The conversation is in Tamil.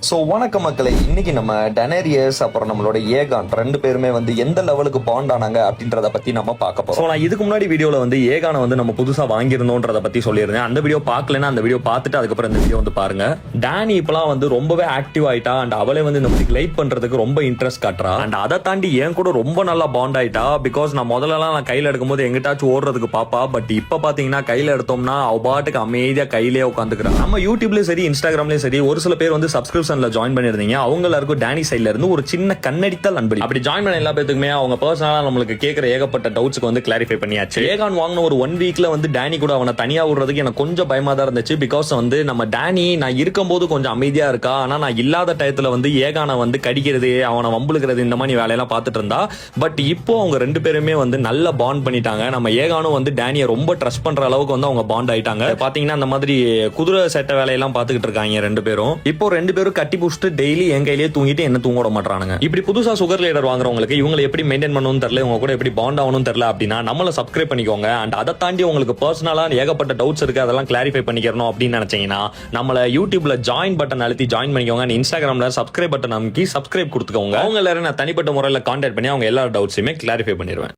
ஸோ வணக்கம் மக்களே, இன்னைக்கு நம்ம டெனேரியஸ் அப்புறம் நம்மளோட ஏகான் ரெண்டு பேருமே வந்து எந்த லெவலுக்கு பாண்ட் ஆனாங்க அப்படின்றத பத்தி நம்ம பார்க்க போறோம். நான் இதுக்கு முன்னாடி வீடியோல வந்து ஏகானை வந்து நம்ம புதுசா வாங்கியிருந்தோன்றத பத்தி சொல்லியிருந்தேன். அந்த வீடியோ பார்க்கலன்னா அந்த வீடியோ பார்த்துட்டு அதுக்கப்புறம் இந்த வீடியோ வந்து பாருங்க. டேனி இப்பெல்லாம் வந்து ரொம்பவே ஆக்டிவ் ஆயிட்டா அண்ட் அவளே வந்து இந்த மாதிரி லைட் பண்றதுக்கு ரொம்ப இன்ட்ரெஸ்ட் காட்டுறா. அண்ட் அதை தாண்டி என் கூட ரொம்ப நல்லா பாண்ட் ஆயிட்டா. பிகாஸ் நான் முதல்லலாம் நான் கையில எடுக்கும்போது எங்கிட்டாச்சும் ஓடுறதுக்கு பாப்பா. பட் இப்ப பாத்தீங்கன்னா கையில எடுத்தோம்னா அவ பாட்டுக்கு அமைதியா கையிலேயே உட்காந்துக்கிறா. நம்ம யூடியூப்லயும் சரி இன்ஸ்டாகிராம்லயும் சரி ஒரு சில பேர் வந்து சப்ஸ்கிரிப்ஷன்ல ஜாயின் பண்ணிருந்தீங்க. அவங்க எல்லாருக்கும் டேனி சைட்ல இருந்து ஒரு சின்ன கண்ணடித்தல் அன்பளி. அப்படி ஜாயின் பண்ண எல்லா பேருக்குமே அவங்க பர்சனலா நம்மளுக்கு கேட்கிற ஏகப்பட்ட டவுட்ஸ்க்கு வந்து கிளாரிஃபை பண்ணியாச்சு. ஏகான் வாங்கின ஒரு 1 வீக்ல வந்து டேனி கூட அவனை தனியா விடுறதுக்கு எனக்கு கொஞ்சம் பயமா தான் இருந்துச்சு. பிகாஸ் வந்து நம்ம டேனி நான் இருக்கும்போது கொஞ்சம் அமைதியா இருக்கா, ஆனா நான் இல்லாத டயத்துல வந்து ஏகானை வந்து கடிக்கிறது அவனை வம்புழுக்கிறது இந்த மாதிரி வேலையெல்லாம் பார்த்துட்டு இருந்தா. பட் இப்போ அவங்க ரெண்டு பேருமே வந்து நல்ல பாண்ட் பண்ணிட்டாங்க. நம்ம ஏகானும் வந்து டேனியை ரொம்ப ட்ரஸ்ட் பண்ற அளவுக்கு வந்து அவங்க பாண்ட் ஆயிட்டாங்க. பாத்தீங்கன்னா அந்த மாதிரி குதிரை சேட்டை வேலையெல்லாம் பார்த்துக்கிட்டு இருக்காங்க ரெண்டு பேரும். இப்போ ரெண்டு பேரும் கட்டி புடிச்சிட்டு டெய்லி என் கையிலேயே தூங்கிட்டு என்ன தூங்க விட மாட்டானுங்க. இப்படி புதுசா சுகர் லைடர் வாங்குறவங்களுக்கு இவங்களை எப்படி மெயின்டைன் பண்ணணும்னு தெரியல, இவங்க கூட எப்படி பாண்ட் ஆகணும்னு தெரியல அப்படின்னா நம்மள சப்ஸ்கிரைப் பண்ணிக்கோங்க. அண்ட் அதை தாண்டி உங்களுக்கு பர்சனலா ஏகப்பட்ட டவுட்ஸ் இருக்கு, அதெல்லாம் கிளாரிஃபை பண்ணிக்கணும் அப்படின்னு நினைச்சீங்கன்னா நம்மள யூடியூப்ல ஜாயின் பட்டன் அழுத்தி ஜாயின் பண்ணிக்கோங்க. இன்ஸ்டாகிராம்ல சப்ஸ்கிரைப் பட்டன் அமைக்கி சப்ஸ்கிரைப் கொடுத்துக்கோங்க. அவங்க எல்லாரும் நான் தனிப்பட்ட முறையில் கான்டாக்ட் பண்ணி அவங்க எல்லா டவுட்ஸுமே கிளாரிஃபை பண்ணிடுவேன்.